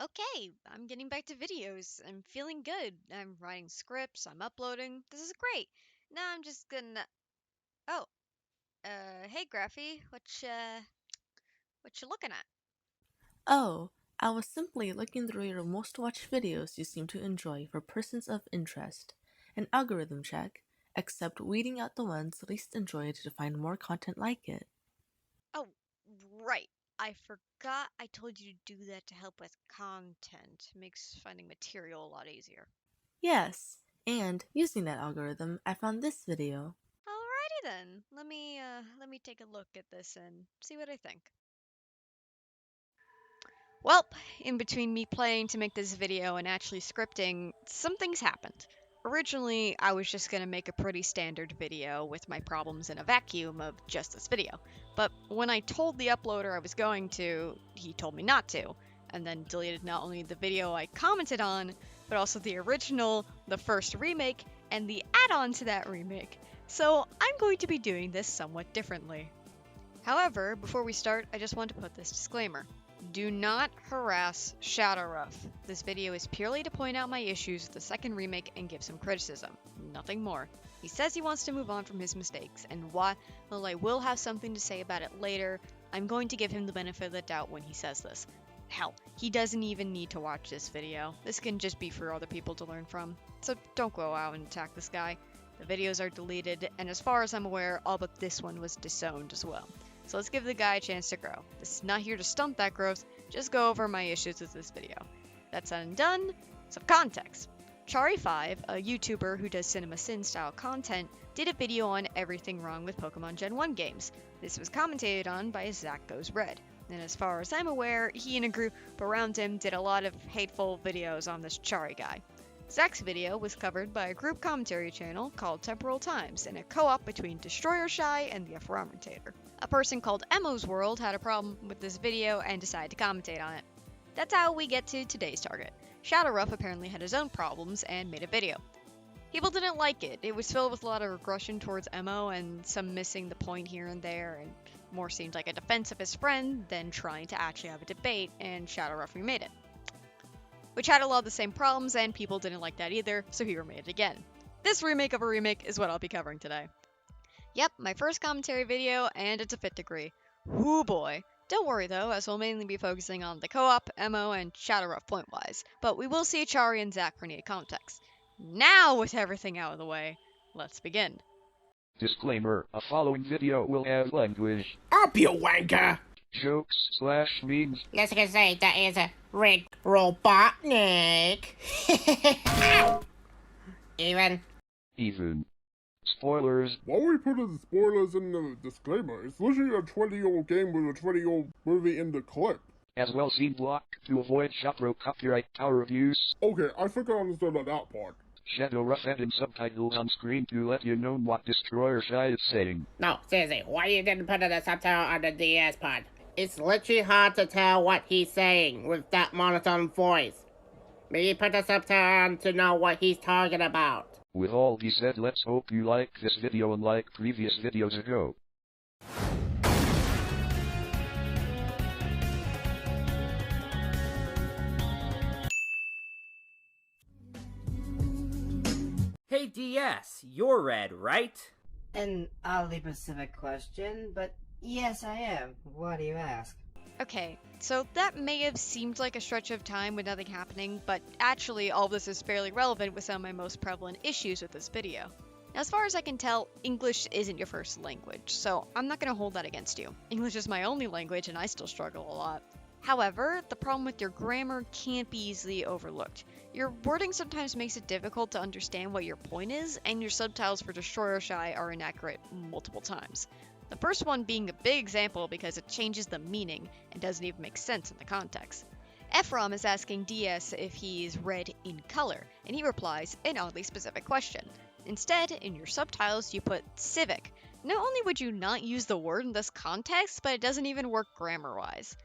Okay, I'm getting back to videos. I'm feeling good. I'm writing scripts, I'm uploading. This is great. Now I'm just gonna. Oh, hey Graphy, what you looking at? Oh, I was simply looking through your most watched videos you seem to enjoy for persons of interest. An algorithm check, except weeding out the ones least enjoyed to find more content like it. Oh, right. I forgot I told you to do that to help with content. Makes finding material a lot easier. Yes, and using that algorithm, I found this video. Alrighty then. Let me take a look at this and see what I think. Well, in between me playing to make this video and actually scripting, some things happened. Originally, I was just gonna make a pretty standard video with my problems in a vacuum of just this video. But when I told the uploader I was going to, he told me not to, and then deleted not only the video I commented on, but also the original, the first remake, and the add-on to that remake. So I'm going to be doing this somewhat differently. However, before we start, I just want to put this disclaimer. Do not harass ShadowRuff. This video is purely to point out my issues with the second remake and give some criticism. Nothing more. He says he wants to move on from his mistakes, and while I will have something to say about it later, I'm going to give him the benefit of the doubt when he says this. Hell, he doesn't even need to watch this video. This can just be for other people to learn from. So don't go out and attack this guy. The videos are deleted, and as far as I'm aware, all but this one was disowned as well. So let's give the guy a chance to grow. This is not here to stunt that growth, just go over my issues with this video. That said and done, some context. Chari5, a YouTuber who does Cinema Sin style content, did a video on everything wrong with Pokemon Gen 1 games. This was commentated on by Zach Goes Red. And as far as I'm aware, he and a group around him did a lot of hateful videos on this Chari guy. Zach's video was covered by a group commentary channel called Temporal Times in a co-op between DestoryerShy and the Afrometer. A person called Emo's World had a problem with this video and decided to commentate on it. That's how we get to today's target. ShadowRuff apparently had his own problems and made a video. People didn't like it. It was filled with a lot of regression towards Emo and some missing the point here and there, and more seemed like a defense of his friend than trying to actually have a debate, and ShadowRuff remade it. Which had a lot of the same problems, and people didn't like that either, so he remade it again. This remake of a remake is what I'll be covering today. Yep, my first commentary video, and it's a fit degree. Whoo boy. Don't worry though, as we'll mainly be focusing on the co-op, Emo, and ShadowRuff point-wise, but we will see Chari and Zach for needed context. Now, with everything out of the way, let's begin. Disclaimer, a following video will have language, Up, you wanker! jokes/memes, Let's just say that is a red Robotnik. Even. spoilers, Why we put the spoilers in the disclaimer? It's literally a 20-year-old game with a 20-year-old movie in the clip. as well scene block to avoid Shopro copyright power abuse. Okay, I think I understood that part. ShadowRuff adding subtitles on screen to let you know what DestoryerShy is saying. No, seriously, why you didn't put the subtitle on the DS pod? It's literally hard to tell what he's saying with that monotone voice. Maybe put the subtitle on to know what he's talking about. With all this said, let's hope you like this video unlike previous videos ago. Hey DS, you're red, right? An oddly specific question, but yes, I am. Why do you ask? Okay, so that may have seemed like a stretch of time with nothing happening, but actually all of this is fairly relevant with some of my most prevalent issues with this video. Now, as far as I can tell, English isn't your first language, so I'm not going to hold that against you. English is my only language and I still struggle a lot. However, the problem with your grammar can't be easily overlooked. Your wording sometimes makes it difficult to understand what your point is, and your subtitles for DestoryerShy are inaccurate multiple times. The first one being a big example because it changes the meaning and doesn't even make sense in the context. Ephraim is asking DS if he is red in color, and he replies, an oddly specific question. Instead, in your subtitles, you put civic. Not only would you not use the word in this context, but it doesn't even work grammar-wise.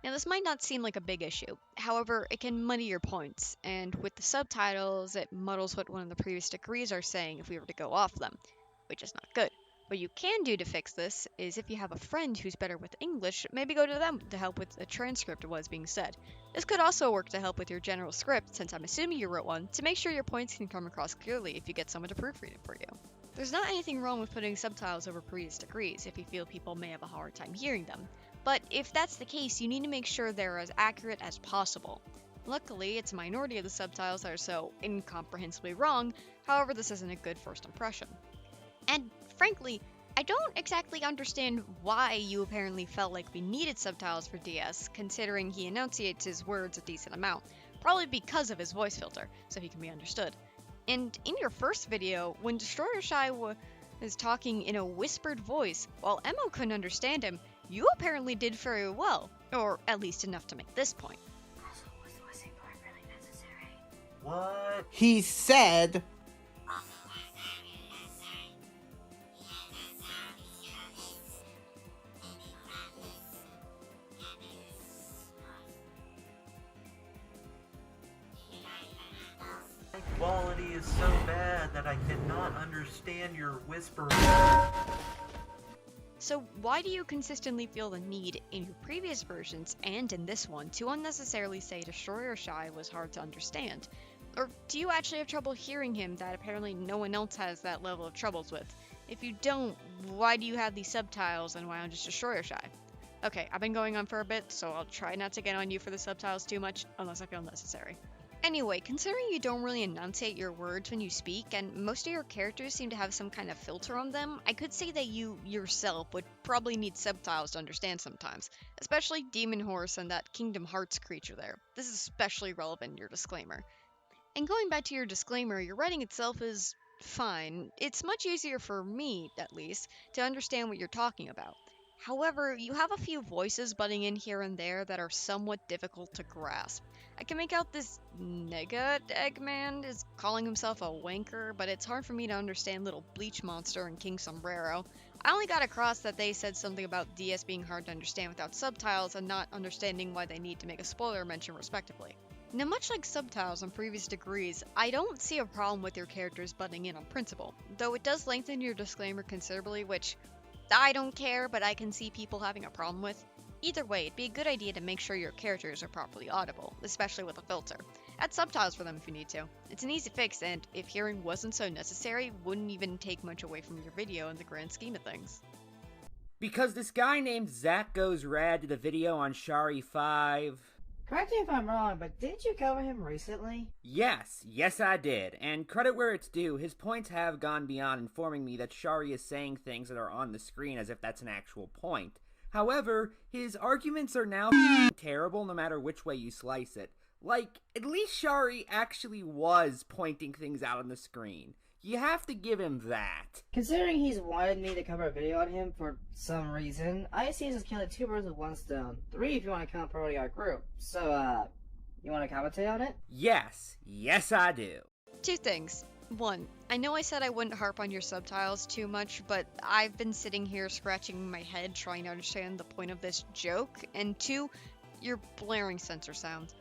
Now, this might not seem like a big issue, however, it can muddy your points, and with the subtitles, it muddles what one of the previous degrees are saying if we were to go off them, which is not good. What you can do to fix this is if you have a friend who's better with English, maybe go to them to help with a transcript of what's being said. This could also work to help with your general script, since I'm assuming you wrote one, to make sure your points can come across clearly if you get someone to proofread it for you. There's not anything wrong with putting subtitles over previous degrees if you feel people may have a hard time hearing them, but if that's the case, you need to make sure they're as accurate as possible. Luckily, it's a minority of the subtitles that are so incomprehensibly wrong, however this isn't a good first impression. And frankly, I don't exactly understand why you apparently felt like we needed subtitles for DS, considering he enunciates his words a decent amount, probably because of his voice filter, so he can be understood. And in your first video, when DestoryerShy was talking in a whispered voice, while Emo couldn't understand him, you apparently did very well, or at least enough to make this point. Also, was the whistling part really necessary? What? He said, My quality is so bad that I cannot understand your whisper. So why do you consistently feel the need, in your previous versions and in this one, to unnecessarily say DestoryerShy was hard to understand? Or do you actually have trouble hearing him that apparently no one else has that level of troubles with? If you don't, why do you have these subtitles and why not just DestoryerShy? Okay, I've been going on for a bit, so I'll try not to get on you for the subtitles too much, unless I feel necessary. Anyway, considering you don't really enunciate your words when you speak, and most of your characters seem to have some kind of filter on them, I could say that you, yourself, would probably need subtitles to understand sometimes, especially Demon Horse and that Kingdom Hearts creature there. This is especially relevant in your disclaimer. And going back to your disclaimer, your writing itself is fine. It's much easier for me, at least, to understand what you're talking about. However, you have a few voices butting in here and there that are somewhat difficult to grasp. I can make out this Nega Eggman is calling himself a wanker, but it's hard for me to understand Little Bleach Monster and King Sombrero. I only got across that they said something about DS being hard to understand without subtitles and not understanding why they need to make a spoiler mention respectively. Now, much like subtitles on previous degrees, I don't see a problem with your characters butting in on principle, though it does lengthen your disclaimer considerably, which I don't care, but I can see people having a problem with. Either way, it'd be a good idea to make sure your characters are properly audible, especially with a filter. Add subtitles for them if you need to. It's an easy fix, and if hearing wasn't so necessary, wouldn't even take much away from your video in the grand scheme of things. Because this guy named Zach Goes Rad did a video on Shari5. Correct me if I'm wrong, but did you cover him recently? Yes I did, and credit where it's due, his points have gone beyond informing me that Shari is saying things that are on the screen as if that's an actual point. However, his arguments are now terrible no matter which way you slice it. Like, at least Shari actually was pointing things out on the screen. You have to give him that. Considering he's wanted me to cover a video on him for some reason, I see this as killing 2 birds with 1 stone. 3 if you want to count part of our group. So, you want to commentate on it? Yes I do. 2 things. 1, I know I said I wouldn't harp on your subtitles too much, but I've been sitting here scratching my head trying to understand the point of this joke. And 2, your blaring sensor sound.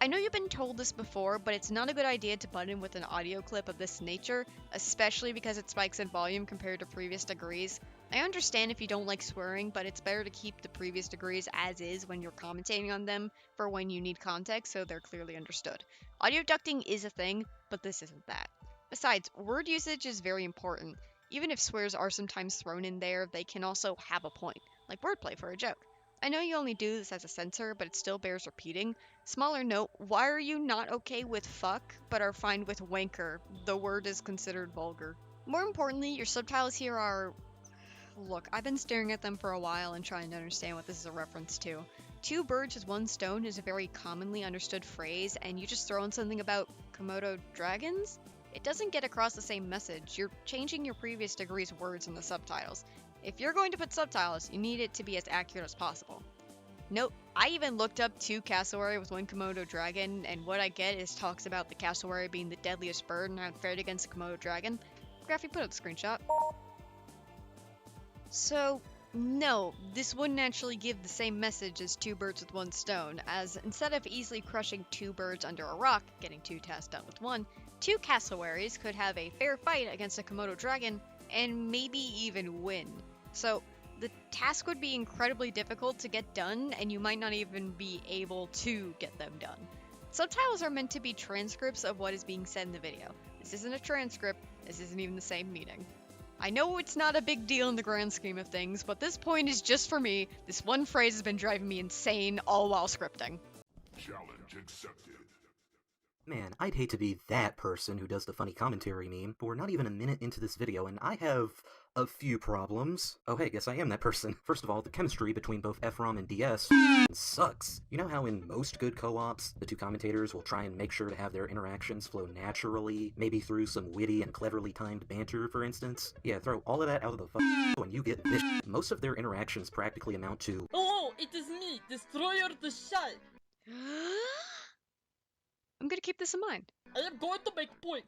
I know you've been told this before, but it's not a good idea to butt in with an audio clip of this nature, especially because it spikes in volume compared to previous degrees. I understand if you don't like swearing, but it's better to keep the previous degrees as is when you're commentating on them for when you need context so they're clearly understood. Audio ducting is a thing, but this isn't that. Besides, word usage is very important. Even if swears are sometimes thrown in there, they can also have a point, like wordplay for a joke. I know you only do this as a censor, but it still bears repeating. Smaller note, why are you not okay with fuck, but are fine with wanker? The word is considered vulgar. More importantly, your subtitles here are... Look, I've been staring at them for a while and trying to understand what this is a reference to. 2 birds with 1 stone is a very commonly understood phrase, and you just throw in something about Komodo dragons? It doesn't get across the same message. You're changing your previous degree's words in the subtitles. If you're going to put subtitles, you need it to be as accurate as possible. Note, I even looked up 2 cassowary with 1 Komodo dragon, and what I get is talks about the cassowary being the deadliest bird and how it fared against the Komodo dragon. Graphy, put up the screenshot. So, no, this wouldn't actually give the same message as 2 birds with 1 stone, as instead of easily crushing 2 birds under a rock, getting 2 tasks done with 1, 2 cassowaries could have a fair fight against a Komodo dragon and maybe even win. So the task would be incredibly difficult to get done, and you might not even be able to get them done. Subtitles are meant to be transcripts of what is being said in the video. This isn't a transcript, this isn't even the same meaning. I know it's not a big deal in the grand scheme of things, but this point is just for me. This one phrase has been driving me insane all while scripting. Challenge accepted. Man, I'd hate to be that person who does the funny commentary meme. We're not even a minute into this video, and I have a few problems. Oh hey, guess I am that person. First of all, the chemistry between both FROM and DS sucks. You know how in most good co-ops, the two commentators will try and make sure to have their interactions flow naturally, maybe through some witty and cleverly timed banter, for instance? Yeah, throw all of that out of the when you get this. Most of their interactions practically amount to, "Oh, it is me, DestoryerShy. I'm gonna keep this in mind. I am going to make point.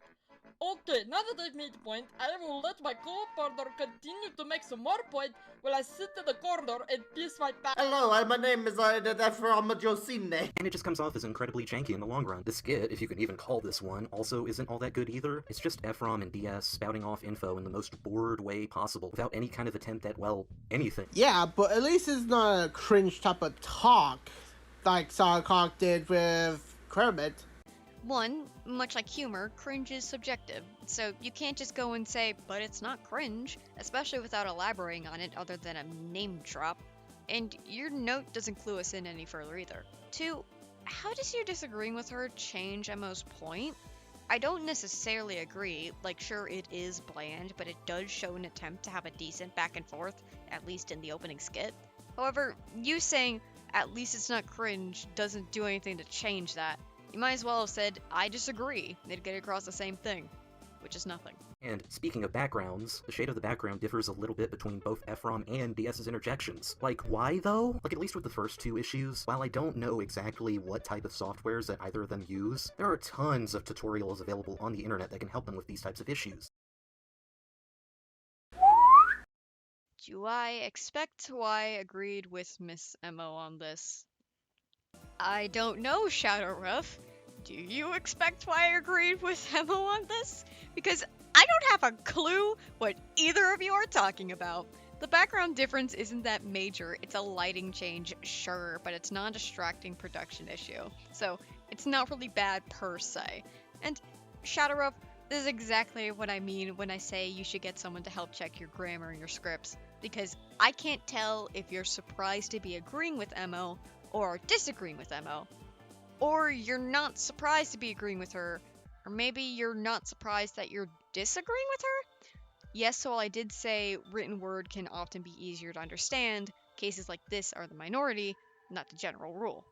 Okay, now that I've made point, I will let my co-partner continue to make some more point while I sit in the corner and piss my pants." Hello, my name is from Josine. and it just comes off as incredibly janky in the long run. The skit, if you can even call this one, also isn't all that good either. It's just FROM and DS spouting off info in the most bored way possible, without any kind of attempt at, well, anything. Yeah, but at least it's not a cringe type of talk like Sonic did with Kermit. One, much like humor, cringe is subjective, so you can't just go and say, but it's not cringe, especially without elaborating on it other than a name drop. And your note doesn't clue us in any further either. Two, how does your disagreeing with her change Emo's point? I don't necessarily agree, like sure it is bland, but it does show an attempt to have a decent back and forth, at least in the opening skit. However, you saying, at least it's not cringe, doesn't do anything to change that. You might as well have said, I disagree. They'd get across the same thing, which is nothing. And speaking of backgrounds, the shade of the background differs a little bit between both FROM and DS's interjections. Like, why though? Like, at least with the first two issues, while I don't know exactly what type of softwares that either of them use, there are tons of tutorials available on the internet that can help them with these types of issues. Do I expect why I agreed with Miss Emo on this? I don't know, ShadowRuff. Do you expect why I agreed with Emo on this? Because I don't have a clue what either of you are talking about. The background difference isn't that major. It's a lighting change, sure, but it's not a distracting production issue. So it's not really bad per se. And ShadowRuff, this is exactly what I mean when I say you should get someone to help check your grammar and your scripts. Because I can't tell if you're surprised to be agreeing with Emo or disagreeing with Emo. Or you're not surprised to be agreeing with her, or maybe you're not surprised that you're disagreeing with her? Yes, so while I did say written word can often be easier to understand, cases like this are the minority, not the general rule.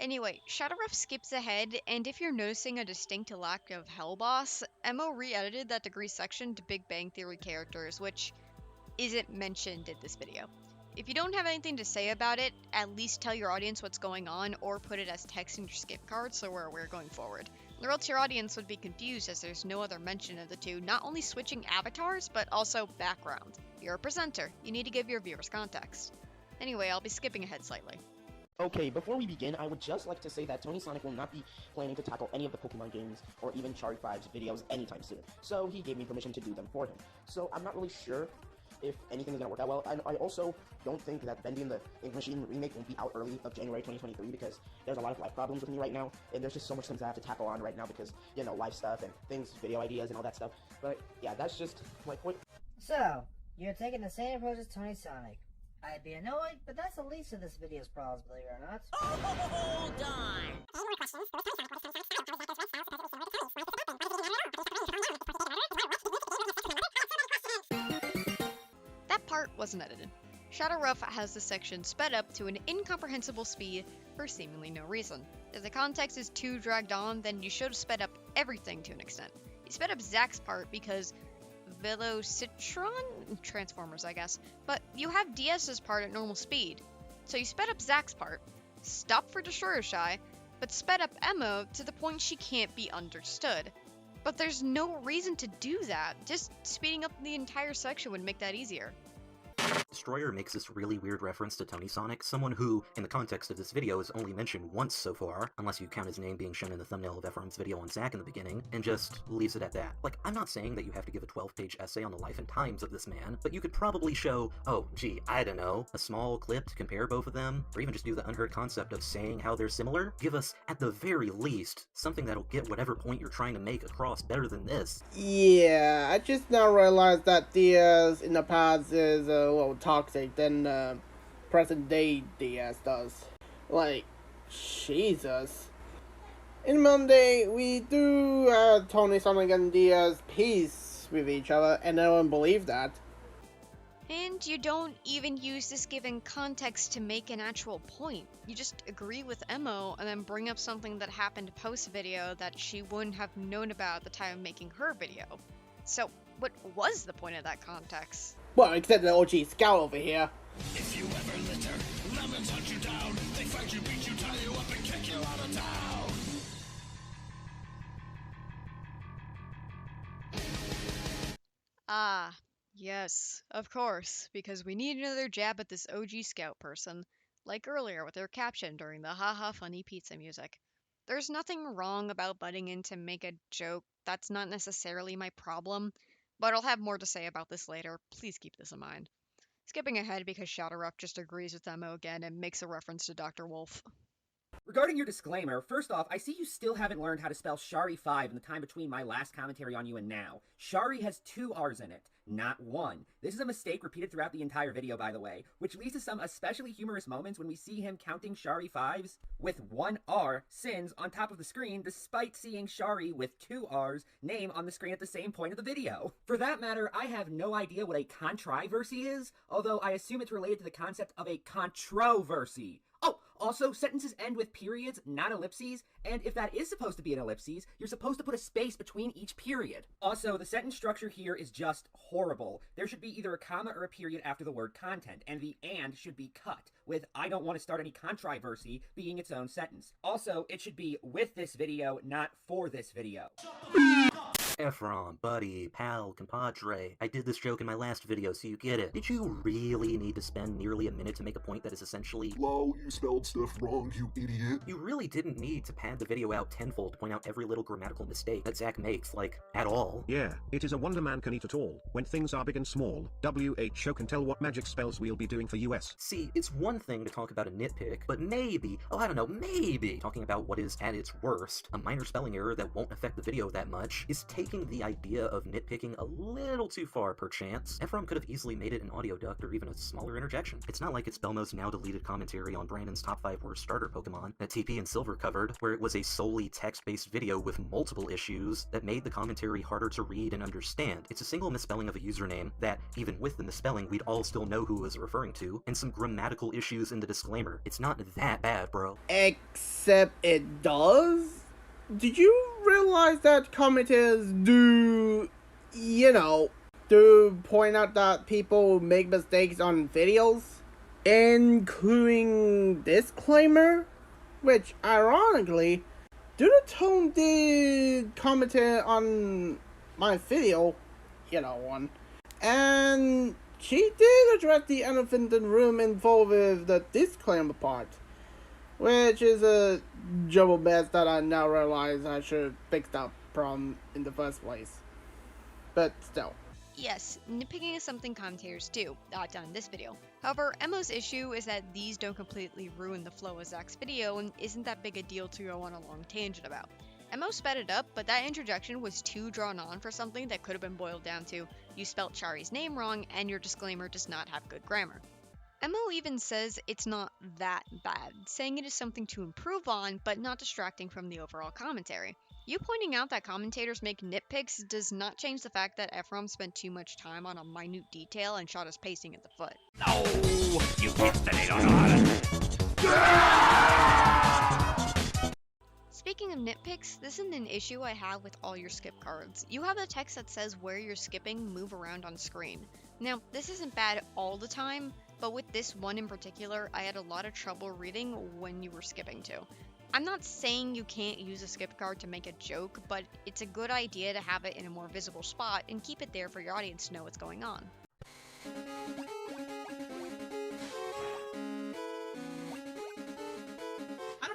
Anyway, ShadowRuff skips ahead, and if you're noticing a distinct lack of Hellboss, Emo re-edited that degree section to Big Bang Theory characters, which isn't mentioned in this video. If you don't have anything to say about it, at least tell your audience what's going on or put it as text in your skip card so we're aware going forward. Or else your audience would be confused as there's no other mention of the two, not only switching avatars, but also background. You're a presenter, you need to give your viewers context. Anyway, I'll be skipping ahead slightly. Okay, before we begin, I would just like to say that TonySonic will not be planning to tackle any of the Pokemon games or even ShadowRuff5's videos anytime soon, so he gave me permission to do them for him. So I'm not really sure if anything is going to work out well. I also don't think that Bending the Ink Machine remake won't be out early of January 2023 because there's a lot of life problems with me right now, and there's just so much things I have to tackle on right now because, you know, life stuff and things, video ideas and all that stuff. But yeah, that's just my point. So, you're taking the same approach as TonySonic. I'd be annoyed, but that's the least of this video's problems, believe it or not. Hold on! Any more questions? That part wasn't edited. ShadowRuff has this section sped up to an incomprehensible speed for seemingly no reason. If the context is too dragged on, then you should have sped up everything to an extent. You sped up Zack's part because Velocitron? Transformers, I guess. But you have DS's part at normal speed. So you sped up Zack's part, stopped for DestoryerShy, but sped up Emo to the point she can't be understood. But there's no reason to do that. Just speeding up the entire section would make that easier. Destroyer makes this really weird reference to TonySonic, someone who, in the context of this video, is only mentioned once so far, unless you count his name being shown in the thumbnail of Ephraim's video on Zack in the beginning, and just leaves it at that. Like, I'm not saying that you have to give a 12-page essay on the life and times of this man, but you could probably show, oh, gee, I don't know, a small clip to compare both of them, or even just do the unheard concept of saying how they're similar. Give us, at the very least, something that'll get whatever point you're trying to make across better than this. Yeah, I just now realized that DS in the past is a little toxic than present day DS does. Like, Jesus. In Monday, we do TonySonic and DS peace with each other, and no one believed that. And you don't even use this given context to make an actual point. You just agree with Emo and then bring up something that happened post-video that she wouldn't have known about at the time of making her video. So, what was the point of that context? Well, except the OG Scout over here. If you ever litter, lemons hunt you down. They fight you, beat you, tie you up, and kick you out of town. Ah, yes, of course, because we need another jab at this OG Scout person, like earlier with her caption during the haha funny pizza music. There's nothing wrong about butting in to make a joke, that's not necessarily my problem, but I'll have more to say about this later, please keep this in mind. Skipping ahead because ShadowRuff just agrees with Emo again and makes a reference to Dr. Wolf. Regarding your disclaimer, first off, I see you still haven't learned how to spell Shari5 in the time between my last commentary on you and now. Shari has 2 R's in it, not 1. This is a mistake repeated throughout the entire video, by the way, which leads to some especially humorous moments when we see him counting Shari5s with 1 R, Sins, on top of the screen, despite seeing Shari with 2 R's name on the screen at the same point of the video. For that matter, I have no idea what a controversy is, although I assume it's related to the concept of a controversy. Oh, also, sentences end with periods, not ellipses, and if that is supposed to be an ellipses, you're supposed to put a space between each period. Also, the sentence structure here is just horrible. There should be either a comma or a period after the word content, and the and should be cut, with I don't want to start any controversy being its own sentence. Also, it should be with this video, not for this video. Ephraim, buddy, pal, compadre, I did this joke in my last video so you get it. Did you really need to spend nearly a minute to make a point that is essentially "Lol, you spelled stuff wrong, you idiot"? You really didn't need to pad the video out tenfold to point out every little grammatical mistake that Zack makes, like, at all. Yeah, it is a wonder man can eat at all. When things are big and small, WHO can tell what magic spells we'll be doing for US. See, it's one thing to talk about a nitpick, but maybe, oh I don't know, maybe talking about what is at its worst, a minor spelling error that won't affect the video that much, is taking the idea of nitpicking a little too far, perchance. Ephraim could have easily made it an audio duct or even a smaller interjection. It's not like it's Belmo's now deleted commentary on Brandon's top 5 worst starter Pokemon that TP and Silver covered, where it was a solely text-based video with multiple issues that made the commentary harder to read and understand. It's a single misspelling of a username that, even with the misspelling, we'd all still know who it was referring to, and some grammatical issues in the disclaimer. It's not that bad, bro. Except it does? Did you realize that commenters do, point out that people make mistakes on videos? Including disclaimer? Which, ironically, Tone did comment on my video, one. And she did address the elephant in the room involved with the disclaimer part. Which is a jumble mess that I now realize I should have fixed up from in the first place. But still. Yes, nitpicking is something commentators do, not done in this video. However, Emo's issue is that these don't completely ruin the flow of Zack's video and isn't that big a deal to go on a long tangent about. Emo sped it up, but that interjection was too drawn on for something that could have been boiled down to, you spelt Shari's name wrong and your disclaimer does not have good grammar. Emo even says it's not that bad, saying it is something to improve on, but not distracting from the overall commentary. You pointing out that commentators make nitpicks does not change the fact that Ephraim spent too much time on a minute detail and shot his pacing at the foot. No, you can't stay on Speaking of nitpicks, this isn't an issue I have with all your skip cards. You have the text that says where you're skipping move around on screen. Now, this isn't bad all the time, but with this one in particular, I had a lot of trouble reading when you were skipping to. I'm not saying you can't use a skip card to make a joke, but it's a good idea to have it in a more visible spot and keep it there for your audience to know what's going on.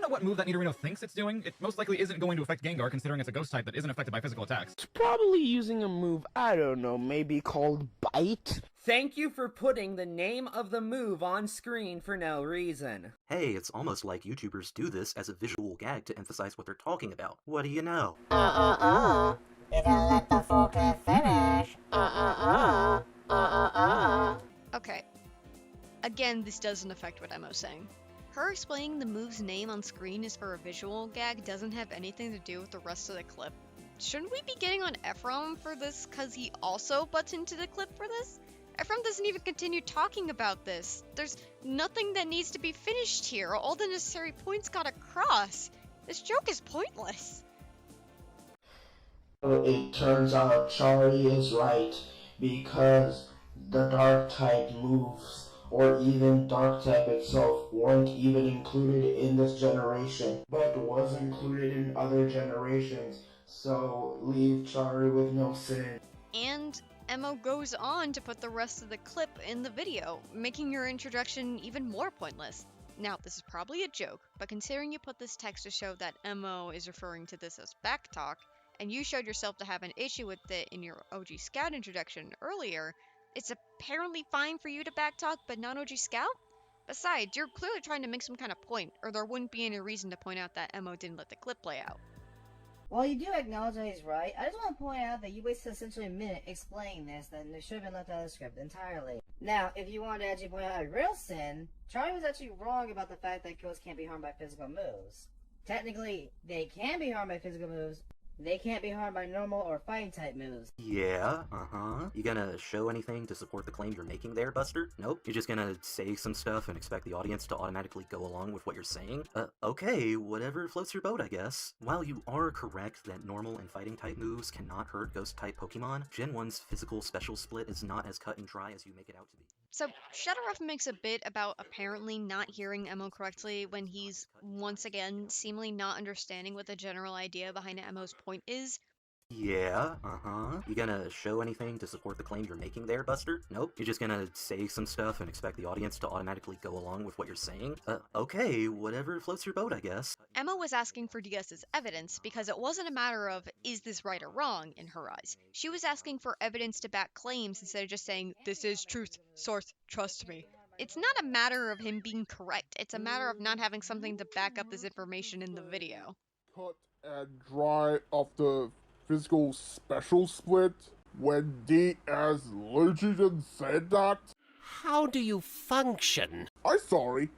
know what move that Nidorino thinks it's doing? It most likely isn't going to affect Gengar, considering it's a ghost type that isn't affected by physical attacks. It's probably using a move, I don't know, maybe called Bite? Thank you for putting the name of the move on screen for no reason. Hey, it's almost like YouTubers do this as a visual gag to emphasize what they're talking about. What do you know? You gotta let the fucker finish. Okay. Again, this doesn't affect what Emo's saying. Her explaining the move's name on screen is for a visual gag doesn't have anything to do with the rest of the clip. Shouldn't we be getting on Ephraim for this cause he also butts into the clip for this? Ephraim doesn't even continue talking about this. There's nothing that needs to be finished here. All the necessary points got across. This joke is pointless. It turns out Chari is right, because the dark type moves, or even dark type itself, weren't even included in this generation, but was included in other generations, so leave Chari with no sin. And Emo goes on to put the rest of the clip in the video, making your introduction even more pointless. Now, this is probably a joke, but considering you put this text to show that Emo is referring to this as backtalk, and you showed yourself to have an issue with it in your OG Scout introduction earlier, it's apparently fine for you to backtalk but not OG Scout? Besides, you're clearly trying to make some kind of point, or there wouldn't be any reason to point out that Emo didn't let the clip play out. While you do acknowledge that he's right, I just want to point out that you wasted essentially a minute explaining this, that it should have been left out of the script entirely. Now, if you wanted to actually point out a real sin, Charlie was actually wrong about the fact that ghosts can't be harmed by physical moves. Technically, they can be harmed by physical moves. They can't be harmed by normal or fighting type moves. Yeah, You gonna show anything to support the claim you're making there, Buster? Nope. You're just gonna say some stuff and expect the audience to automatically go along with what you're saying? Okay, whatever floats your boat, I guess. While you are correct that normal and fighting type moves cannot hurt ghost type Pokemon, Gen 1's physical special split is not as cut and dry as you make it out to be. So, ShadowRuff makes a bit about apparently not hearing Emo correctly when he's, once again, seemingly not understanding what the general idea behind Emo's point is. Yeah, You gonna show anything to support the claim you're making there, Buster? Nope. You're just gonna say some stuff and expect the audience to automatically go along with what you're saying? Okay, whatever floats your boat, I guess. Emma was asking for DS's evidence because it wasn't a matter of, is this right or wrong, in her eyes. She was asking for evidence to back claims instead of just saying, this is truth, source, trust me. It's not a matter of him being correct, it's a matter of not having something to back up this information in the video. Cut and dry of the physical special split when DS literally said that? How do you function? I'm sorry.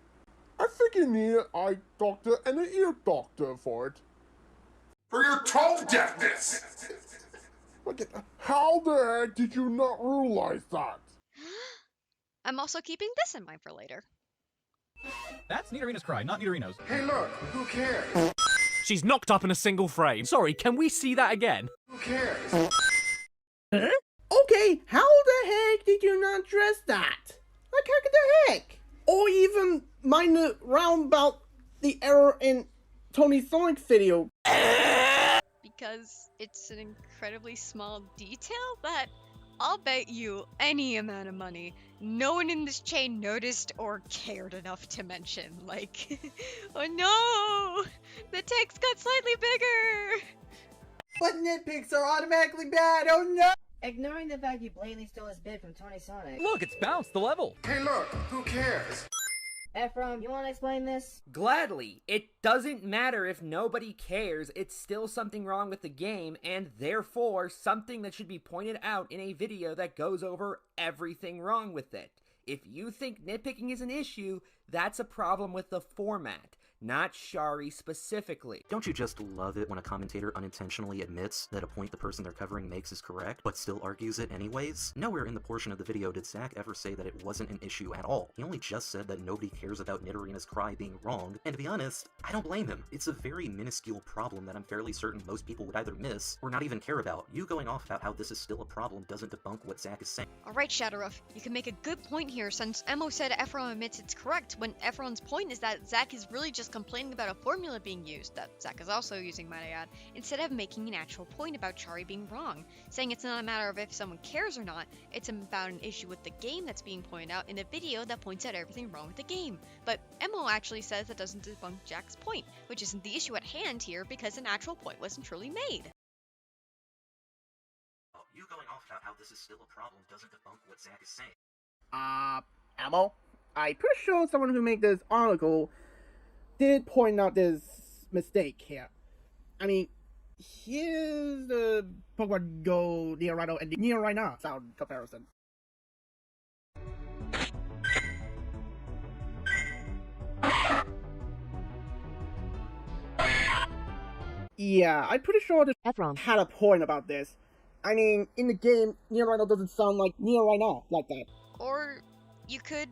I think you need an eye doctor and an ear doctor for it. For your tone deafness! How the heck did you not realize that? I'm also keeping this in mind for later. That's Nidorino's cry, not Nidorino's. Hey look, who cares? She's knocked up in a single frame. Sorry, can we see that again? Who cares? Huh? Okay, how the heck did you not address that? Like, how the heck? Or even mind the round about the error in TonySonic video. Because it's an incredibly small detail that I'll bet you any amount of money no one in this chain noticed or cared enough to mention. Like, oh no! The text got slightly bigger! But nitpicks are automatically bad, oh no! Ignoring the fact you blatantly stole his bid from TonySonic. Look, it's bounced the level! Hey look, who cares? Ephraim, you want to explain this? Gladly. It doesn't matter if nobody cares, it's still something wrong with the game, and therefore something that should be pointed out in a video that goes over everything wrong with it. If you think nitpicking is an issue, that's a problem with the format, not Shari specifically. Don't you just love it when a commentator unintentionally admits that a point the person they're covering makes is correct, but still argues it anyways? Nowhere in the portion of the video did Zach ever say that it wasn't an issue at all. He only just said that nobody cares about Nidorina's cry being wrong, and to be honest, I don't blame him. It's a very minuscule problem that I'm fairly certain most people would either miss or not even care about. You going off about how this is still a problem doesn't debunk what Zach is saying. Alright, ShadowRuff, you can make a good point here since Emo said Ephraim admits it's correct when Ephraim's point is that Zach is really just complaining about a formula being used, that Zach is also using, might I add, instead of making an actual point about Chari being wrong, saying it's not a matter of if someone cares or not, it's about an issue with the game that's being pointed out in a video that points out everything wrong with the game. But Emo actually says that doesn't debunk Jack's point, which isn't the issue at hand here because an actual point wasn't truly made. You going off about how this is still a problem doesn't debunk what Zach is saying. Ammo? I'm pretty sure someone who made this article did point out this mistake here. I mean, here's the Pokemon Go Near Rhino and Near Rhino sound comparison. Yeah, I'm pretty sure this Efron had a point about this. I mean, in the game, Near Rhino doesn't sound like Near Rhino like that. Or you could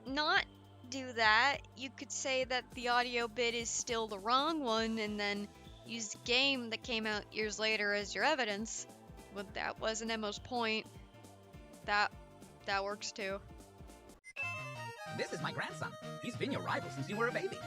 not do that. You could say that the audio bit is still the wrong one and then use the game that came out years later as your evidence. But that wasn't Emo's point. That works too. This is my grandson. He's been your rival since you were a baby.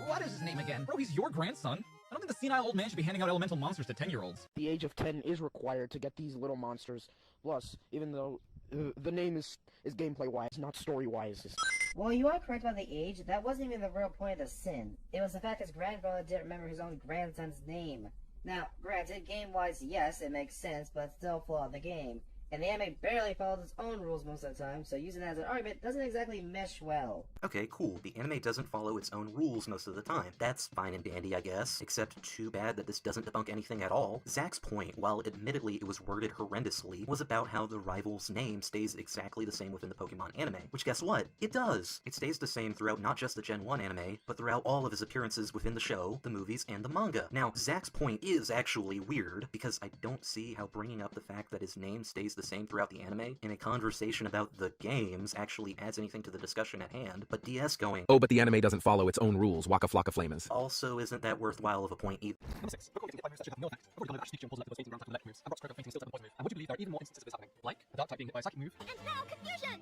What is his name again? Bro, he's your grandson. I don't think the senile old man should be handing out elemental monsters to 10-year-olds. The age of 10 is required to get these little monsters. Plus, even though the name is gameplay-wise, not story-wise. Well, you are correct about the age. That wasn't even the real point of the sin. It was the fact his grandfather didn't remember his own grandson's name. Now, granted, game-wise, yes, it makes sense, but it's still a flaw in the game. And the anime barely follows its own rules most of the time, so using that as an argument doesn't exactly mesh well. Okay, cool. The anime doesn't follow its own rules most of the time. That's fine and dandy, I guess. Except too bad that this doesn't debunk anything at all. Zach's point, while admittedly it was worded horrendously, was about how the rival's name stays exactly the same within the Pokemon anime. Which, guess what? It does! It stays the same throughout not just the Gen 1 anime, but throughout all of his appearances within the show, the movies, and the manga. Now, Zach's point is actually weird, because I don't see how bringing up the fact that his name stays the same throughout the anime in a conversation about the games actually adds anything to the discussion at hand, but DS going, oh, but the anime doesn't follow its own rules, Waka Flocka Flamers. Also isn't that worthwhile of a point either. Number 6. Pokémon getting hit by moves such as have no effect. According to the speech, pulls left with those facing around moves, and Brock's correct fainting still 7 poison move. And would you believe there are even more instances of this happening? Like, a dark type being hit by a psychic move. And now, confusion!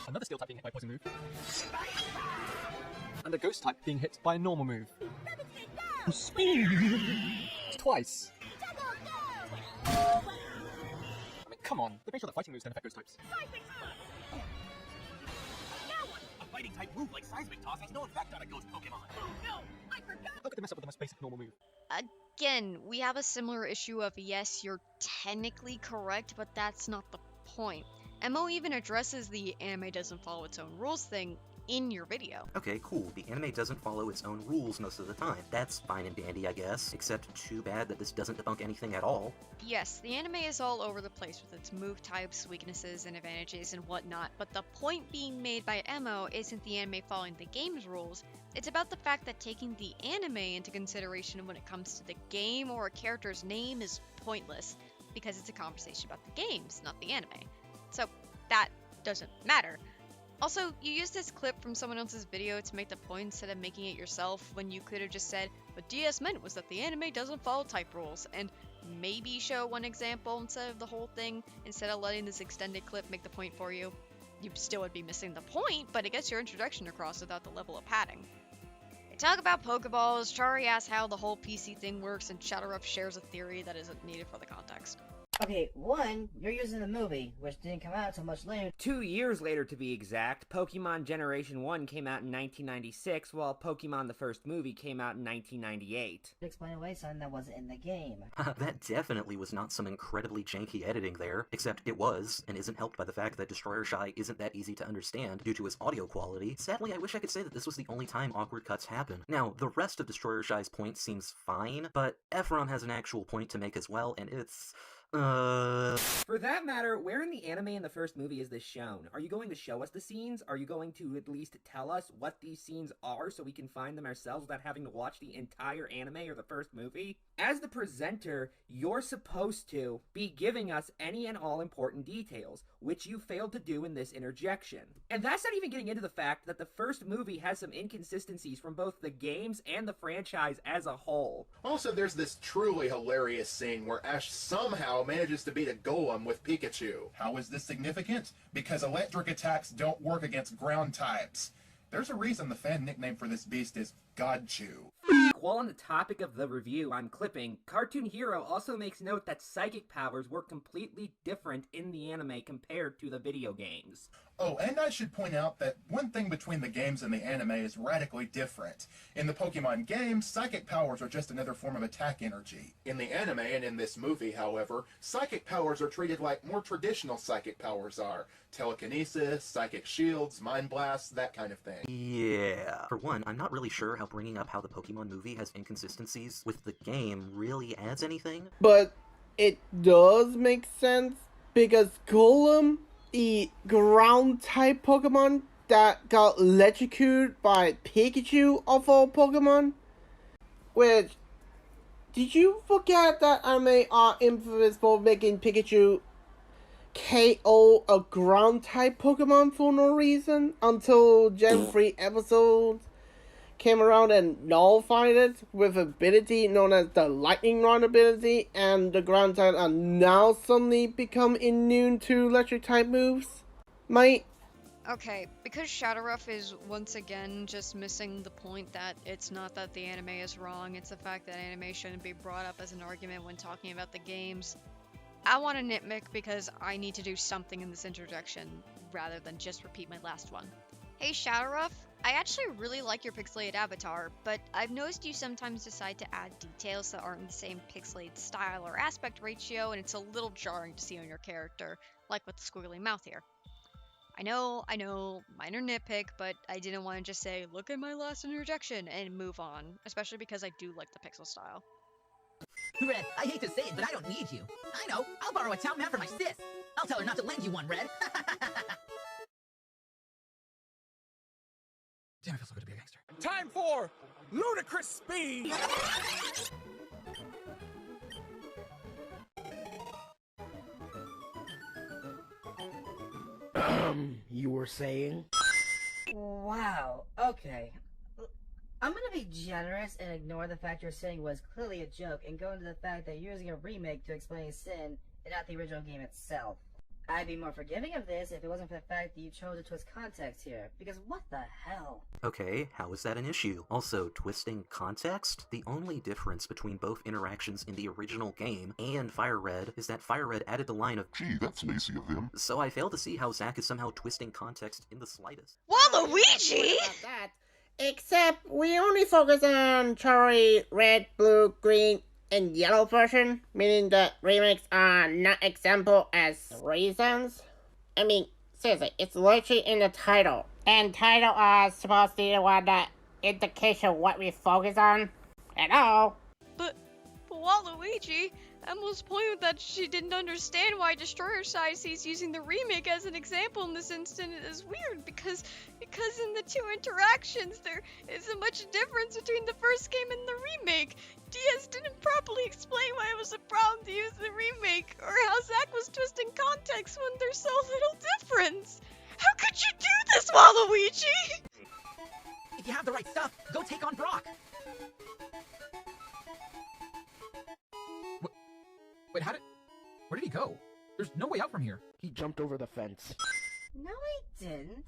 Another steel type being hit by a poison move. And a ghost type being hit by a normal move. Twice. I mean, come on. They're making sure that fighting moves don't affect ghost types. A fighting type move like Seismic Toss has no effect on a ghost Pokemon. Oh no! I forgot! How could they mess up with the most basic normal move? Again, we have a similar issue of yes, you're technically correct, but that's not the point. MO even addresses the anime doesn't follow its own rules thing in your video. Okay, cool. The anime doesn't follow its own rules most of the time. That's fine and dandy, I guess. Except too bad that this doesn't debunk anything at all. Yes, the anime is all over the place with its move types, weaknesses, and advantages and whatnot, but the point being made by Emo isn't the anime following the game's rules, it's about the fact that taking the anime into consideration when it comes to the game or a character's name is pointless, because it's a conversation about the games, not the anime. So, that doesn't matter. Also, you used this clip from someone else's video to make the point instead of making it yourself, when you could have just said, what DS meant was that the anime doesn't follow type rules, and maybe show one example instead of the whole thing, instead of letting this extended clip make the point for you. You still would be missing the point, but it gets your introduction across without the level of padding. They talk about Pokeballs, Chari asks how the whole PC thing works, and ShadowRuff shares a theory that isn't needed for the context. Okay, one, you're using the movie, which didn't come out until much later. 2 years later, to be exact. Pokemon Generation 1 came out in 1996, while Pokemon the first movie came out in 1998. Explain away something that wasn't in the game. That definitely was not some incredibly janky editing there, except it was, and isn't helped by the fact that DestoryerShy isn't that easy to understand due to his audio quality. Sadly, I wish I could say that this was the only time awkward cuts happen. Now, the rest of DestoryerShy's point seems fine, but Efron has an actual point to make as well, and it's... For that matter, where in the anime in the first movie is this shown? Are you going to show us the scenes? Are you going to at least tell us what these scenes are so we can find them ourselves without having to watch the entire anime or the first movie? As the presenter, you're supposed to be giving us any and all important details, which you failed to do in this interjection. And that's not even getting into the fact that the first movie has some inconsistencies from both the games and the franchise as a whole. Also, there's this truly hilarious scene where Ash somehow Shadow manages to beat a golem with Pikachu. How is this significant? Because electric attacks don't work against ground types. There's a reason the fan nickname for this beast is Godchew. While on the topic of the review I'm clipping, Cartoon Hero also makes note that psychic powers were completely different in the anime compared to the video games. Oh, and I should point out that one thing between the games and the anime is radically different. In the Pokemon games, psychic powers are just another form of attack energy. In the anime and in this movie, however, psychic powers are treated like more traditional psychic powers are. Telekinesis, psychic shields, mind blasts, that kind of thing. Yeah. For one, I'm not really sure how bringing up how the Pokemon movie has inconsistencies with the game really adds anything. But it does make sense, because Golem, the ground-type Pokemon that got electrocuted by Pikachu of all Pokemon, which, did you forget that anime are infamous for making Pikachu KO a ground-type Pokemon for no reason until Gen 3 episodes came around and nullified it with ability known as the Lightning Rod ability, and the ground type are now suddenly become immune to electric type moves? Okay, because ShadowRuff is once again just missing the point that it's not that the anime is wrong, it's the fact that anime shouldn't be brought up as an argument when talking about the games. I want to nitpick because I need to do something in this introduction rather than just repeat my last one. Hey ShadowRuff, I actually really like your pixelated avatar, but I've noticed you sometimes decide to add details that aren't in the same pixelated style or aspect ratio, and it's a little jarring to see on your character, like with the squiggly mouth here. I know, minor nitpick, but I didn't want to just say, look at my last interjection, and move on, especially because I do like the pixel style. Red, I hate to say it, but I don't need you. I know, I'll borrow a town map from my sis. I'll tell her not to lend you one, Red. Damn, it feels so good to be a gangster. Time for ludicrous speed! You were saying? Wow, okay. I'm gonna be generous and ignore the fact you're saying was clearly a joke and go into the fact that you're using a remake to explain a sin and not the original game itself. I'd be more forgiving of this if it wasn't for the fact that you chose to twist context here, because what the hell? Okay, how is that an issue? Also, twisting context? The only difference between both interactions in the original game and Fire Red is that Fire Red added the line of, "Gee, that's lazy of him." So I fail to see how Zack is somehow twisting context in the slightest. Waluigi! Except we only focus on cherry, red, blue, green, and yellow version, meaning that remakes are not example as reasons. I mean, seriously, it's literally in the title. And title are supposed to be the one that indication what we focus on. Hello? But Waluigi, Emma's point was that she didn't understand why DestoryerShy sees using the remake as an example in this instant is weird, because in the two interactions there isn't much difference between the first game and the remake. DS didn't properly explain why it was a problem to use the remake, or how Zack was twisting context when there's so little difference. How could you do this, Waluigi? If you have the right stuff, go take on Brock. Wait, where did he go? There's no way out from here. He jumped over the fence. No, he didn't.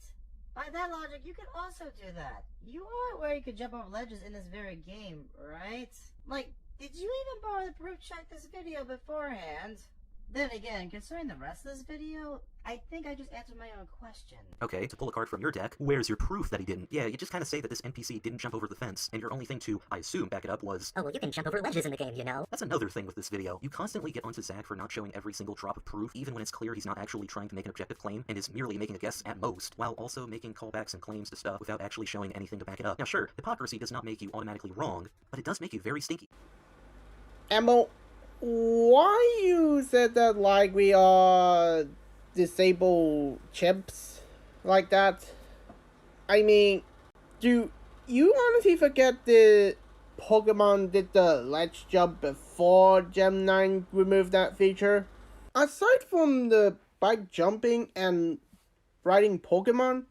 By that logic, you could also do that. You are where you could jump over ledges in this very game, right? Like, did you even bother to proof check this video beforehand? Then again, concerning the rest of this video, I think I just answered my own question. Okay, to pull a card from your deck, where's your proof that he didn't? Yeah, you just kind of say that this NPC didn't jump over the fence, and your only thing to, I assume, back it up was, oh, well, you can jump over ledges in the game, you know? That's another thing with this video. You constantly get onto Zack for not showing every single drop of proof, even when it's clear he's not actually trying to make an objective claim, and is merely making a guess at most, while also making callbacks and claims to stuff without actually showing anything to back it up. Now sure, hypocrisy does not make you automatically wrong, but it does make you very stinky. Emma, why you said that like we are disabled chimps like that? I mean, do you honestly forget the Pokemon did the ledge jump before Gen 9 removed that feature? Aside from the bike jumping and riding Pokemon,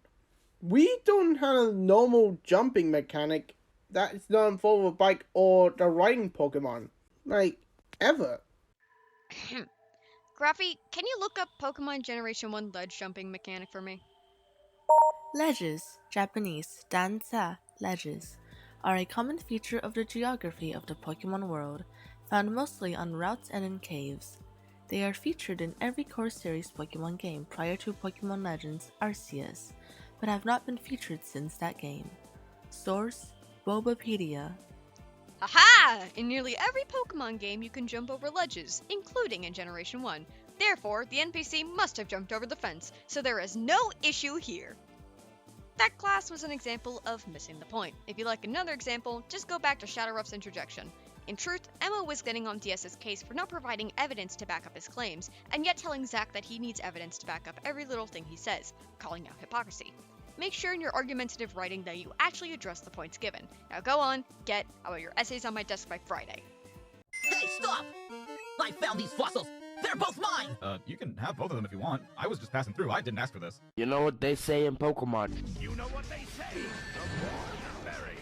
we don't have a normal jumping mechanic that is not involved with bike or the riding Pokemon. Like, ever. Graffy, can you look up Pokemon Generation 1 ledge jumping mechanic for me? Ledges, Japanese danza ledges, are a common feature of the geography of the Pokemon world, found mostly on routes and in caves. They are featured in every core series Pokemon game prior to Pokemon Legends Arceus, but have not been featured since that game. Source: Bobapedia. Aha! In nearly every Pokemon game you can jump over ledges, including in Generation 1. Therefore, the NPC must have jumped over the fence, so there is no issue here. That class was an example of missing the point. If you'd like another example, just go back to ShadowRuff's interjection. In truth, Emma was getting on DS's case for not providing evidence to back up his claims, and yet telling Zack that he needs evidence to back up every little thing he says, calling out hypocrisy. Make sure in your argumentative writing that you actually address the points given. Now go on, I want your essays on my desk by Friday. Hey, stop! I found these fossils! They're both mine! You can have both of them if you want. I was just passing through. I didn't ask for this. You know what they say in Pokemon. You know what they say. The more you bury it.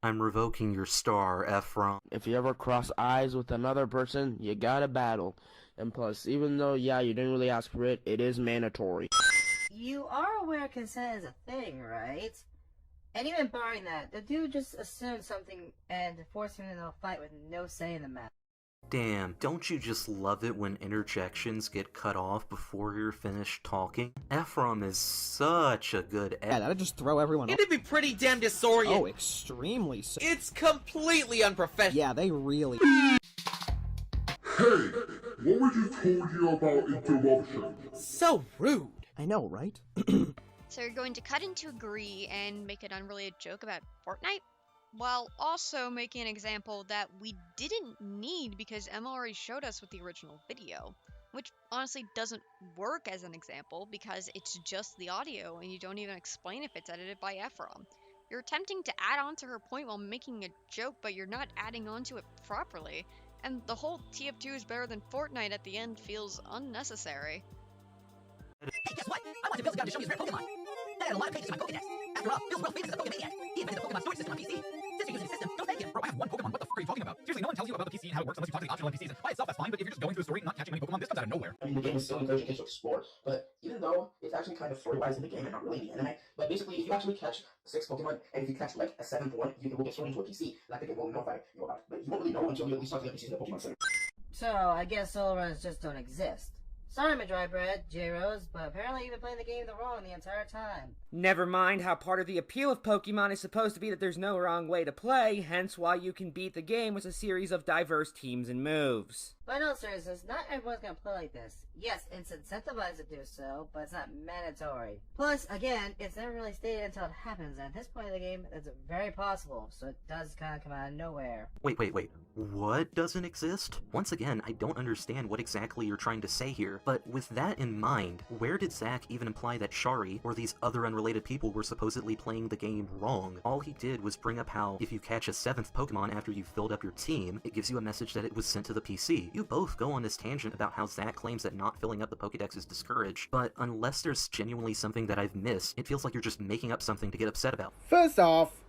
I'm revoking your star, Ephron. If you ever cross eyes with another person, you gotta battle. And plus, even though, yeah, you didn't really ask for it, it is mandatory. You are aware consent is a thing, right? And even barring that, the dude just assumed something and forced him into a fight with no say in the matter. Damn, don't you just love it when interjections get cut off before you're finished talking? Ephraim is such a good Yeah, that'd just throw everyone off. It'd be pretty damn disorienting. Oh, extremely so. It's completely unprofessional. Yeah, they really... Hey, what were you talking about interruption? So rude. I know, right? So you're going to cut into agree and make an unrelated joke about Fortnite? While also making an example that we didn't need because Emma already showed us with the original video. Which honestly doesn't work as an example because it's just the audio and you don't even explain if it's edited by Ephraim. You're attempting to add on to her point while making a joke, but you're not adding on to it properly. And the whole TF2 is better than Fortnite at the end feels unnecessary. Hey, guess what? I want to build a guy to show me his rare Pokemon. That had a lot of pages in my Pokédex. After all, Bill's world famous as a Pokemaniac. He invented the Pokemon storage system on PC. Since you're using a system, don't thank him. Bro, I have one Pokemon. What the fuck are you talking about? Seriously, no one tells you about the PC and how it works unless you talk to the optional NPCs. By itself, that's fine, but if you're just going through the story and not catching any Pokemon, this comes out of nowhere. I mean, the game is still encouraging kids to explore, but even though it's actually kind of story-wise in the game and not really in the anime, but basically, if you actually catch 6 Pokemon, and if you catch like a 7th one, you will get thrown into a PC, that the game will notify you about it. But you won't really know until you at least talk to the NPCs in the Pokemon Center. So, I guess solo runs just don't exist. Sorry, my dry bread, J-Rose, but apparently you've been playing the game wrong the entire time. Never mind how part of the appeal of Pokemon is supposed to be that there's no wrong way to play, hence why you can beat the game with a series of diverse teams and moves. But in all seriousness, not everyone's gonna play like this. Yes, it's incentivized to do so, but it's not mandatory. Plus, again, it's never really stated until it happens, and at this point of the game, it's very possible, so it does kind of come out of nowhere. Wait. What doesn't exist? Once again, I don't understand what exactly you're trying to say here, but with that in mind, where did Zack even imply that Shari, or these other unrelated people, were supposedly playing the game wrong? All he did was bring up how, if you catch a 7th Pokemon after you've filled up your team, it gives you a message that it was sent to the PC. You both go on this tangent about how Zack claims that not filling up the Pokedex is discouraged, but unless there's genuinely something that I've missed, it feels like you're just making up something to get upset about. First off,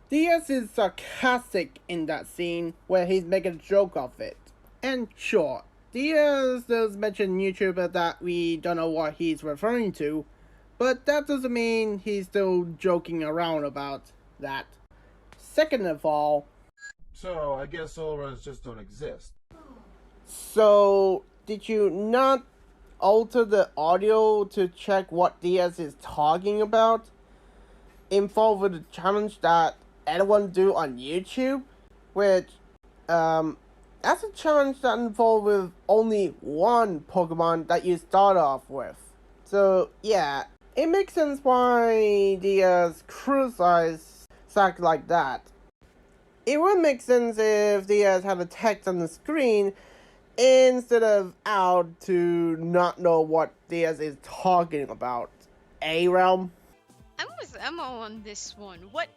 DS is sarcastic in that scene where he's making a joke of it. And sure, DS does mention YouTuber that we don't know what he's referring to, but that doesn't mean he's still joking around about that. Second of all, So, I guess solo runs just don't exist. so did you not alter the audio to check what DS is talking about? Involved with the challenge that anyone do on YouTube? Which, that's a challenge that involved with only one Pokemon that you start off with. So, yeah, it makes sense why DS criticized Zack like that. It would make sense if DS had a text on the screen instead of out to not know what DS is talking about. A-Realm? I'm with Emma on this one. What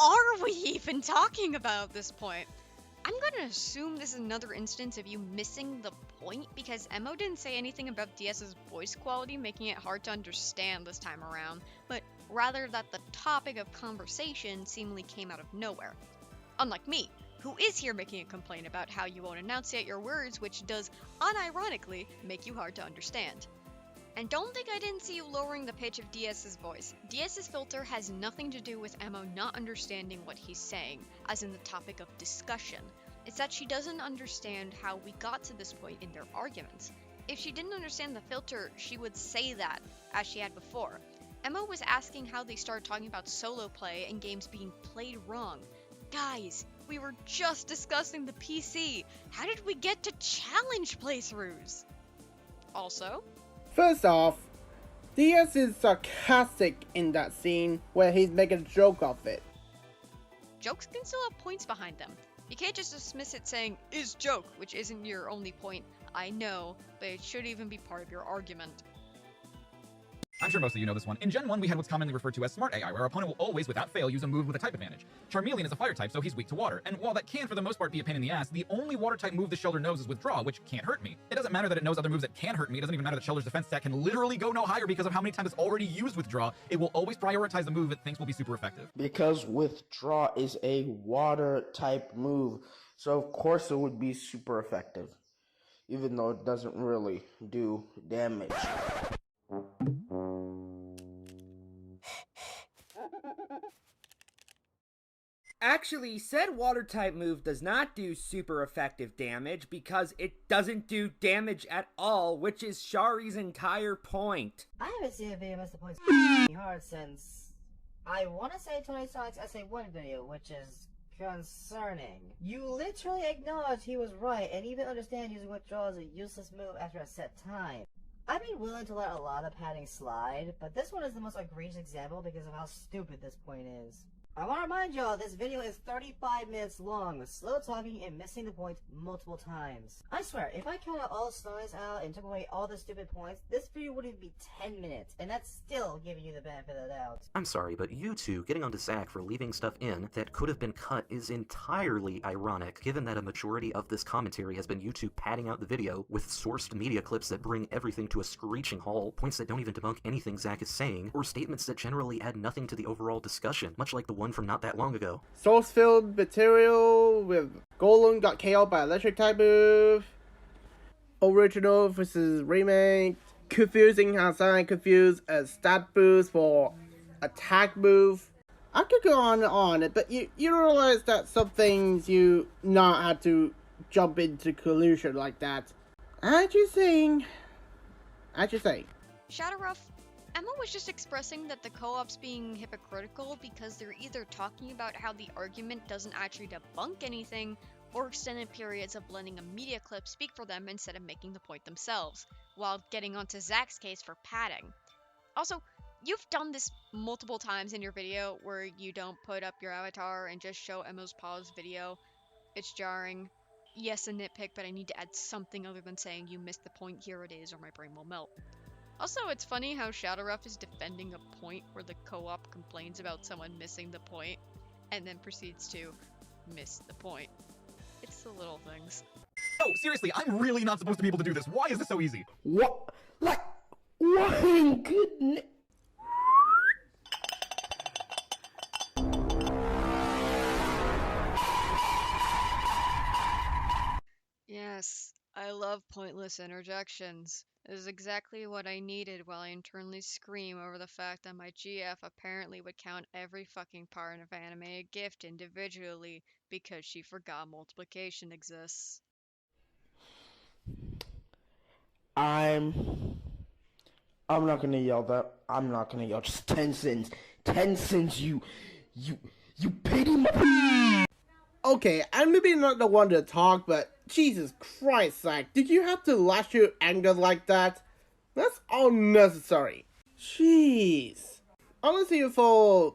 are we even talking about at this point? I'm gonna assume this is another instance of you missing the point because Emma didn't say anything about DS's voice quality making it hard to understand this time around, but rather that the topic of conversation seemingly came out of nowhere. Unlike me, who is here making a complaint about how you won't enunciate your words, which does, unironically, make you hard to understand. And don't think I didn't see you lowering the pitch of DS's voice. DS's filter has nothing to do with Emma not understanding what he's saying, as in the topic of discussion. It's that she doesn't understand how we got to this point in their arguments. If she didn't understand the filter, she would say that, as she had before. Emma was asking how they started talking about solo play and games being played wrong. Guys, we were just discussing the PC. How did we get to challenge playthroughs? Also, First off, DS is sarcastic in that scene where he's making a joke of it. jokes can still have points behind them. You can't just dismiss it saying, is joke, which isn't your only point. I know, but it should even be part of your argument. I'm sure most of you know this one. In Gen 1, we had what's commonly referred to as Smart AI, where our opponent will always, without fail, use a move with a type advantage. Charmeleon is a fire type, so he's weak to water, and while that can, for the most part, be a pain in the ass, the only water type move the Shellder knows is Withdraw, which can't hurt me. It doesn't matter that it knows other moves that can hurt me, it doesn't even matter that Shellder's defense stat can literally go no higher because of how many times it's already used Withdraw. It will always prioritize the move it thinks will be super effective. Because Withdraw is a water type move, so of course it would be super effective, even though it doesn't really do damage. Actually, said water-type move does not do super effective damage because it doesn't do damage at all, which is Shari's entire point. I haven't seen a video miss the points hard since I want to say TonySonic's SA1 video, which is concerning. You literally acknowledge he was right and even understand using Withdraw is a useless move after a set time. I'd be willing to let a lot of padding slide, but this one is the most egregious example because of how stupid this point is. I want to remind y'all, this video is 35 minutes long, with slow talking and missing the point multiple times. I swear, if I cut out all the slowness out and took away all the stupid points, this video wouldn't be 10 minutes, and that's still giving you the benefit of the doubt. I'm sorry, but you two getting onto Zach for leaving stuff in that could have been cut is entirely ironic, given that a majority of this commentary has been you two padding out the video with sourced media clips that bring everything to a screeching halt, points that don't even debunk anything Zach is saying, or statements that generally add nothing to the overall discussion, much like the one from not that long ago. Source-filled material with Golem got KO'd by electric type move. Original versus remake. Confusing how Sonic confused a stat boost for attack move. I could go on and on, but you realize that some things you not have to jump into collusion like that. I'm just saying. ShadowRuff, Emma was just expressing that the co-op's being hypocritical because they're either talking about how the argument doesn't actually debunk anything, or extended periods of letting a media clip speak for them instead of making the point themselves, while getting onto Zach's case for padding. Also, you've done this multiple times in your video where you don't put up your avatar and just show Emma's pause video. It's jarring. Yes, a nitpick, but I need to add something other than saying you missed the point, here it is, or my brain will melt. Also, it's funny how ShadowRuff is defending a point where the co-op complains about someone missing the point, and then proceeds to miss the point. It's the little things. Oh, seriously, I'm really not supposed to be able to do this. Why is this so easy? What? Like, what in goodness? Yes, I love pointless interjections. It is exactly what I needed while I internally scream over the fact that my GF apparently would count every fucking part of animated gift individually because she forgot multiplication exists. I'm not gonna yell that. I'm not gonna yell. Just 10 cents. 10 cents, you pity my... Okay, I'm maybe not the one to talk, but Jesus Christ, Zach, did you have to lash your anger like that? That's unnecessary. Jeez. Honestly, for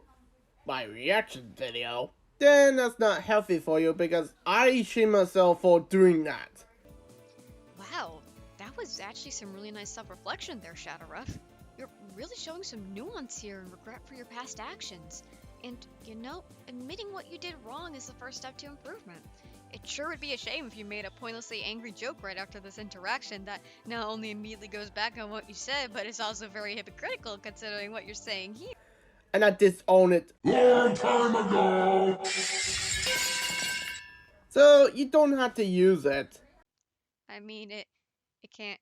my reaction video, then that's not healthy for you because I shame myself for doing that. Wow, that was actually some really nice self-reflection there, ShadowRuff. You're really showing some nuance here and regret for your past actions. And, you know, admitting what you did wrong is the first step to improvement. It sure would be a shame if you made a pointlessly angry joke right after this interaction that not only immediately goes back on what you said, but is also very hypocritical considering what you're saying here. And I disown it. Long time ago! so you don't have to use it. I mean, it can't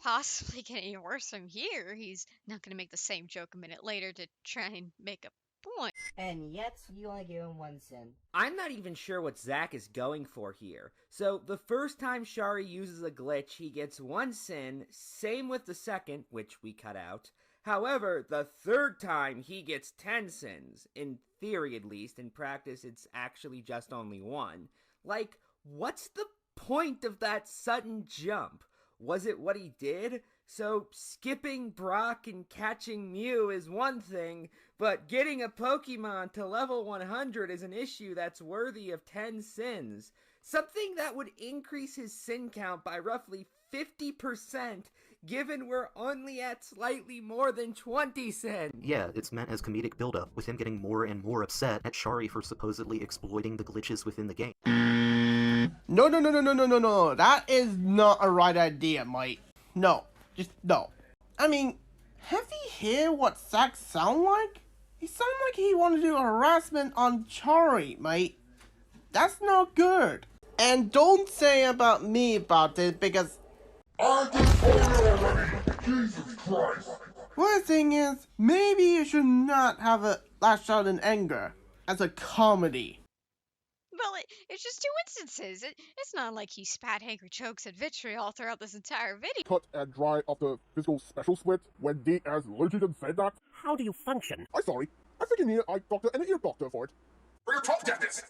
possibly get any worse from here. He's not gonna make the same joke a minute later to try and make a point. And yet, you only give him 1 sin. I'm not even sure what Zach is going for here. So, the first time Shari uses a glitch, he gets 1 sin, same with the second, which we cut out. However, the third time, he gets 10 sins. In theory, at least. In practice, it's actually just only 1. Like, what's the point of that sudden jump? Was it what he did? So, skipping Brock and catching Mew is one thing, but getting a Pokemon to level 100 is an issue that's worthy of 10 sins. Something that would increase his sin count by roughly 50%, given we're only at slightly more than 20 sins. Yeah, it's meant as comedic buildup, with him getting more and more upset at Shari for supposedly exploiting the glitches within the game. No. That is not a right idea, mate. No. Just no. I mean, have you hear what Zach sound like? He sound like he want to do harassment on Chari, mate. That's not good. And don't say about me about this because I told you already! Jesus Christ! one thing is, maybe you should not have a lash out in anger as a comedy. Well, it's just 2 instances. It's not like he spat angry jokes at Vitriol throughout this entire video. Cut and dry of the physical special split when DS legend said that. How do you function? I'm sorry. I think you need an eye doctor and an ear doctor for it. For your top dentist!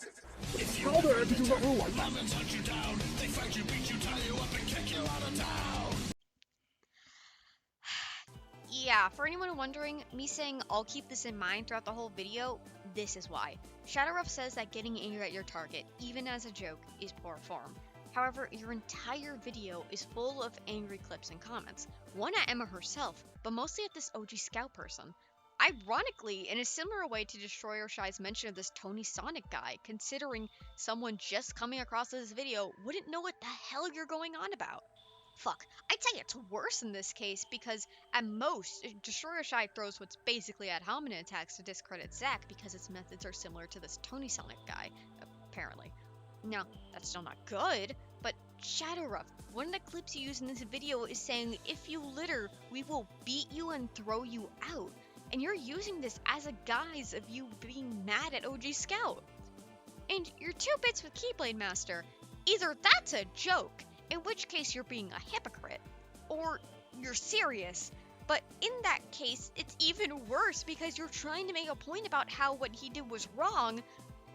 How the heck did you not realize that? Lemons hunt you down, they fight you, beat you, tie you up, and kick you out of town. Yeah, for anyone wondering, me saying I'll keep this in mind throughout the whole video, this is why. ShadowRuff says that getting angry at your target, even as a joke, is poor form. However, your entire video is full of angry clips and comments. One at Emma herself, but mostly at this OG Scout person. Ironically, in a similar way to DestoryerShy's mention of this TonySonic guy, considering someone just coming across this video wouldn't know what the hell you're going on about. Fuck, I'd say it's worse in this case because, at most, DestoryerShy throws what's basically ad hominem attacks to discredit Zach because its methods are similar to this TonySonic guy, apparently. Now, that's still not good, but ShadowRuff, one of the clips you use in this video is saying, if you litter, we will beat you and throw you out. And you're using this as a guise of you being mad at OG Scout. And your 2 bits with Keyblade Master, either that's a joke, in which case you're being a hypocrite, or you're serious. But in that case, it's even worse because you're trying to make a point about how what he did was wrong,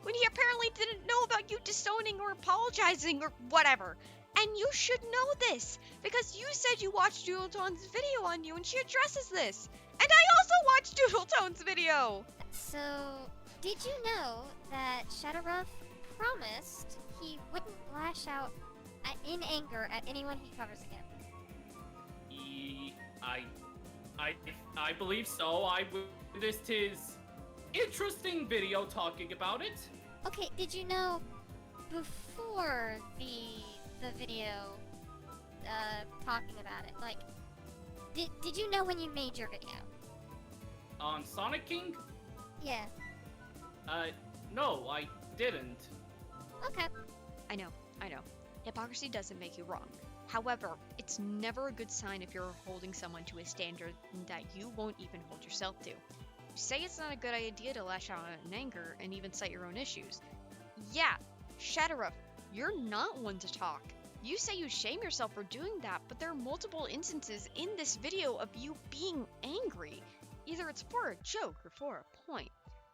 when he apparently didn't know about you disowning or apologizing or whatever. And you should know this, because you said you watched Doodletone's video on you and she addresses this. And I also watched Doodletone's video! So, did you know that ShadowRuff promised he wouldn't lash out in anger at anyone he covers again? I believe so. I witnessed his interesting video talking about it. Okay, did you know before the video talking about it? Like, did you know when you made your video? On Sonic King? Yeah. No, I didn't. Okay. I know. Hypocrisy doesn't make you wrong. However, it's never a good sign if you're holding someone to a standard that you won't even hold yourself to. You say it's not a good idea to lash out in anger and even cite your own issues. Yeah, ShadowRuff, you're not one to talk. You say you shame yourself for doing that, but there are multiple instances in this video of you being angry. Either it's for a joke or for a point.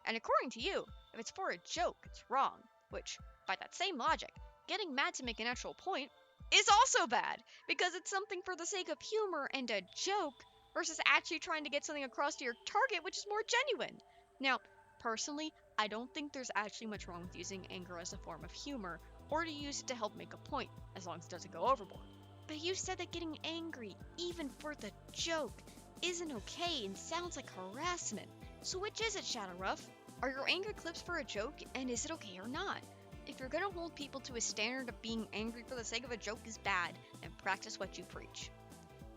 And according to you, if it's for a joke, it's wrong. Which, by that same logic, getting mad to make an actual point is also bad, because it's something for the sake of humor and a joke, versus actually trying to get something across to your target, which is more genuine. Now, personally, I don't think there's actually much wrong with using anger as a form of humor, or to use it to help make a point, as long as it doesn't go overboard. But you said that getting angry, even for the joke, isn't okay and sounds like harassment. So which is it, ShadowRuff? Are your angry clips for a joke, and is it okay or not? If you're gonna hold people to a standard of being angry for the sake of a joke is bad, then practice what you preach.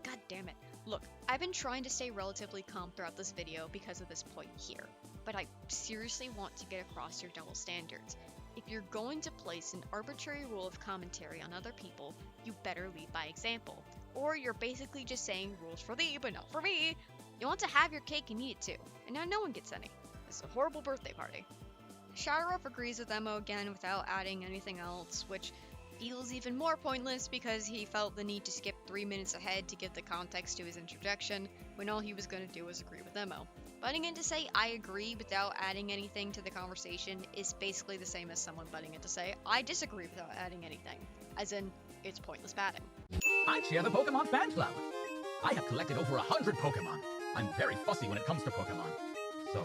God damn it. Look, I've been trying to stay relatively calm throughout this video because of this point here. but I seriously want to get across your double standards. If you're going to place an arbitrary rule of commentary on other people, you better lead by example. Or you're basically just saying rules for thee, but not for me. You want to have your cake and eat it too, and now no one gets any. It's a horrible birthday party. ShadowRuff agrees with Emo again without adding anything else, which feels even more pointless because he felt the need to skip 3 minutes ahead to give the context to his interjection, when all he was going to do was agree with Emo. Butting in to say I agree without adding anything to the conversation is basically the same as someone butting in to say I disagree without adding anything, as in, it's pointless batting. I chair the Pokemon fan club. I have collected over 100 Pokemon. I'm very fussy when it comes to Pokemon. So,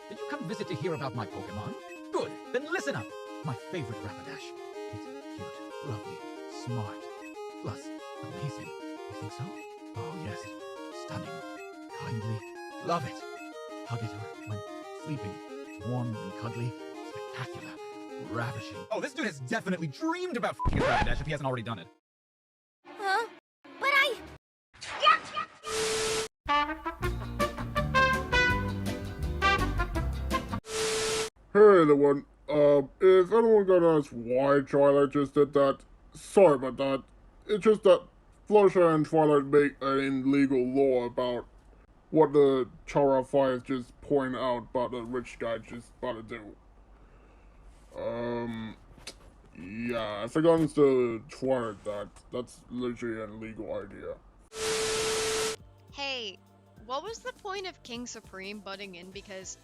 did you come visit to hear about my Pokemon? Good, then listen up. My favorite Rapidash. It's cute, lovely, smart, plus amazing. You think so? Oh yes, stunning, kindly, love it. Hug it when sleeping, warm and cuddly, spectacular, ravishing. Oh, this dude has definitely dreamed about f***ing Rapidash if he hasn't already done it. Huh? But I... Hey everyone, if anyone gonna ask why Twilight just did that, sorry about that. It's just that Fluttershy and Twilight make an legal law about what the ShadowRuff5 just point out about the rich guy just about to do. Yeah, if it comes to Twilight, that's literally an illegal idea. Hey, what was the point of King Supreme butting in because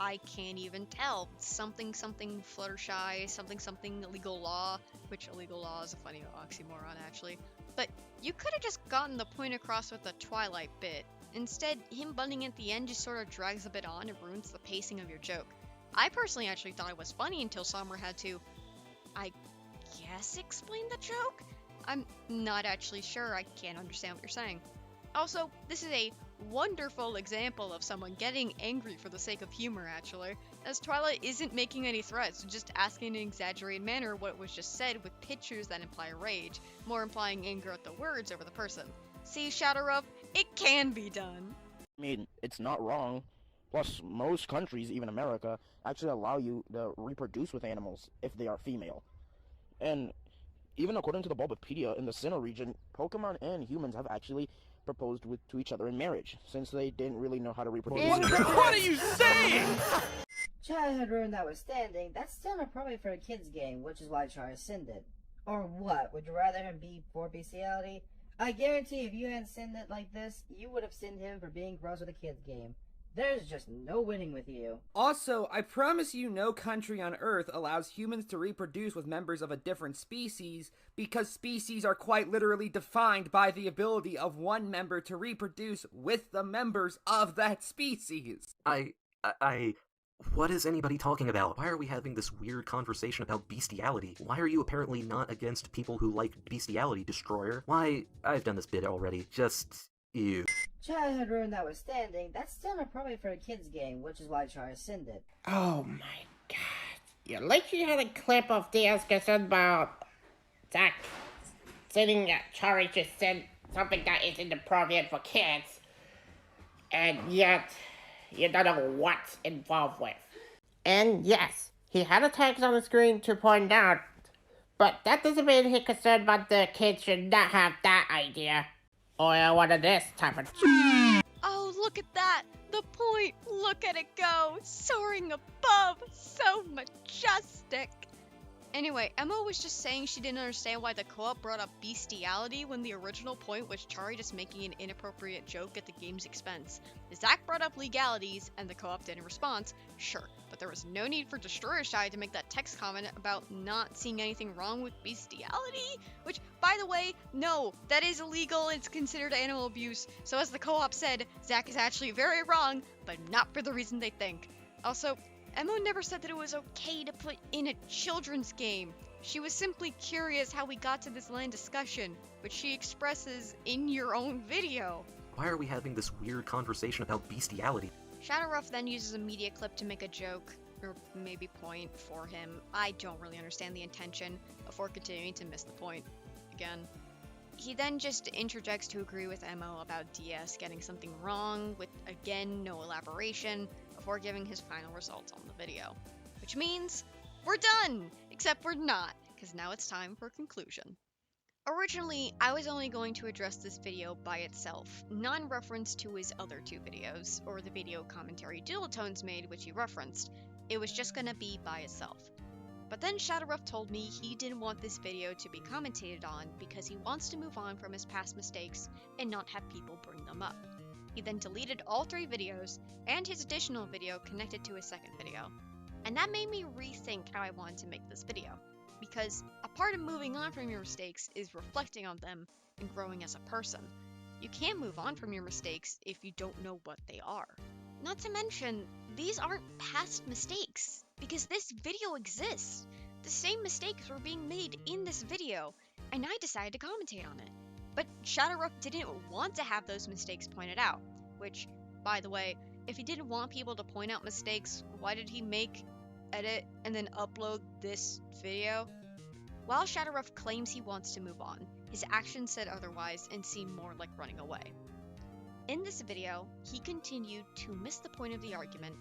I can't even tell. Something Fluttershy, something illegal law, which illegal law is a funny oxymoron actually. But you could have just gotten the point across with the Twilight bit. Instead, him butting at the end just sort of drags a bit on and ruins the pacing of your joke. I personally actually thought it was funny until Summer had to, I guess, explain the joke? I'm not actually sure, I can't understand what you're saying. Also, this is a wonderful example of someone getting angry for the sake of humor, actually, as Twilight isn't making any threats, just asking in an exaggerated manner what was just said with pictures that imply rage, more implying anger at the words over the person. See, ShadowRuff, it can be done. I mean, it's not wrong. Plus, most countries, even America, actually allow you to reproduce with animals if they are female. And even according to the Bulbapedia, in the Sinnoh region, Pokemon and humans have actually proposed to each other in marriage, since they didn't really know how to reproduce. What are you saying? Childhood ruin notwithstanding, that's still an appropriate for a kid's game, which is why Char rescinded. Or what? Would you rather him be for bestiality? I guarantee if you hadn't sinned it like this, you would have sinned him for being gross with a kid's game. There's just no winning with you. Also, I promise you no country on Earth allows humans to reproduce with members of a different species, because species are quite literally defined by the ability of one member to reproduce with the members of that species. What is anybody talking about? Why are we having this weird conversation about bestiality? Why are you apparently not against people who like bestiality, Destroyer? Why, I've done this bit already. Just, ew. Childhood ruin notwithstanding, that's still appropriate for a kid's game, which is why Char rescinded. Oh my god. You literally had a clip of the discussion about Zach saying that Chari just said something that isn't appropriate for kids, and yet you don't know what's involved with. And yes, he had a text on the screen to point out, but that doesn't mean he's concerned about the kids should not have that idea. Or one of this type of... Oh, look at that! The point! Look at it go! Soaring above! So majestic! Anyway, Emma was just saying she didn't understand why the co-op brought up bestiality when the original point was Chari just making an inappropriate joke at the game's expense. Zach brought up legalities, and the co-op didn't respond, sure, but there was no need for DestoryerShy to make that text comment about not seeing anything wrong with bestiality, which, by the way, no, that is illegal and it's considered animal abuse, so as the co-op said, Zach is actually very wrong, but not for the reason they think. Also, Emma never said that it was okay to put in a children's game. She was simply curious how we got to this land discussion, which she expresses in your own video. Why are we having this weird conversation about bestiality? ShadowRuff then uses a media clip to make a joke, or maybe point for him. I don't really understand the intention, before continuing to miss the point again. He then just interjects to agree with Emo about DS getting something wrong, with, again, no elaboration, before giving his final results on the video. Which means we're done! Except we're not, because now it's time for conclusion. Originally, I was only going to address this video by itself, non-reference to his other two videos, or the video commentary Dualtones made which he referenced. It was just gonna be by itself. But then ShadowRuff told me he didn't want this video to be commentated on because he wants to move on from his past mistakes and not have people bring them up. He then deleted all 3 videos and his additional video connected to his second video. And that made me rethink how I wanted to make this video. Because a part of moving on from your mistakes is reflecting on them and growing as a person. You can't move on from your mistakes if you don't know what they are. Not to mention, these aren't past mistakes, because this video exists. The same mistakes were being made in this video, and I decided to commentate on it. But ShadowRuff didn't want to have those mistakes pointed out, which, by the way, if he didn't want people to point out mistakes, why did he make, edit, and then upload this video? While ShadowRuff claims he wants to move on, his actions said otherwise and seemed more like running away. In this video, he continued to miss the point of the argument,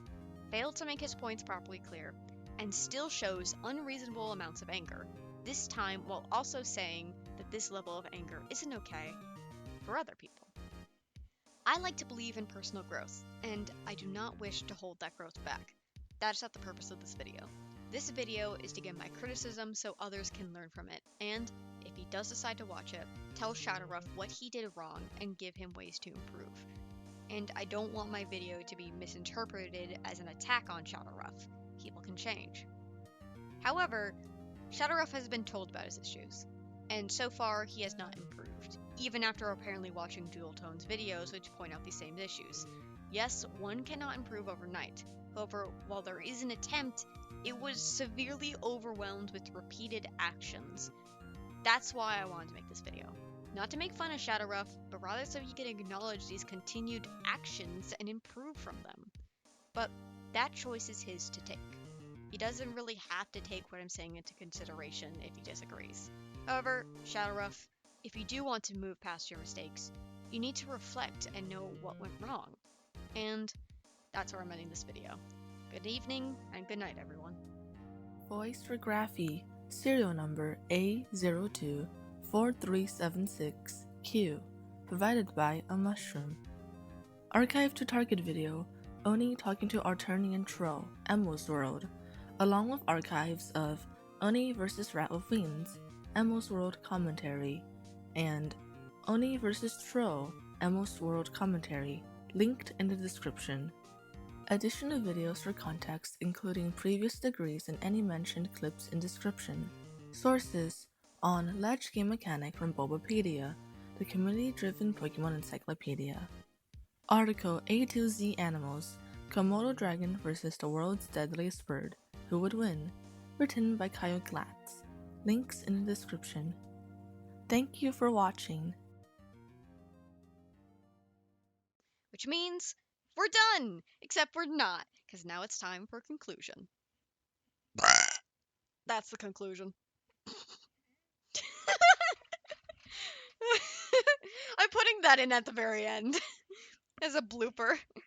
failed to make his points properly clear, and still shows unreasonable amounts of anger, this time while also saying that this level of anger isn't okay for other people. I like to believe in personal growth, and I do not wish to hold that growth back. That is not the purpose of this video. This video is to give my criticism so others can learn from it, and if he does decide to watch it, tell ShadowRuff what he did wrong and give him ways to improve. And I don't want my video to be misinterpreted as an attack on ShadowRuff. People can change. However, ShadowRuff has been told about his issues, and so far he has not improved, even after apparently watching Dualtones videos which point out these same issues. Yes, one cannot improve overnight. However, while there is an attempt, it was severely overwhelmed with repeated actions. That's why I wanted to make this video. Not to make fun of ShadowRuff, but rather so he can acknowledge these continued actions and improve from them. But that choice is his to take. He doesn't really have to take what I'm saying into consideration if he disagrees. However, ShadowRuff, if you do want to move past your mistakes, you need to reflect and know what went wrong. And that's where I'm ending this video. Good evening and good night, everyone. Voice for Graphy, serial number A024376Q, provided by a mushroom. Archive to target video, Oni talking to Arternian Troll, Emmo's World, along with archives of Oni vs. Rat with Wings, Emmo's World commentary, and Oni vs. Troll, Emmo's World commentary, linked in the description. Additional videos for context including previous degrees and any mentioned clips in description. Sources on Ledge Game Mechanic from Bulbapedia, the community-driven Pokemon encyclopedia. Article A2Z Animals, Komodo Dragon vs. the World's Deadliest Bird, Who Would Win? Written by Kyle Glatz. Links in the description. Thank you for watching. Which means we're done! Except we're not, because now it's time for conclusion. That's the conclusion. I'm putting that in at the very end as a blooper.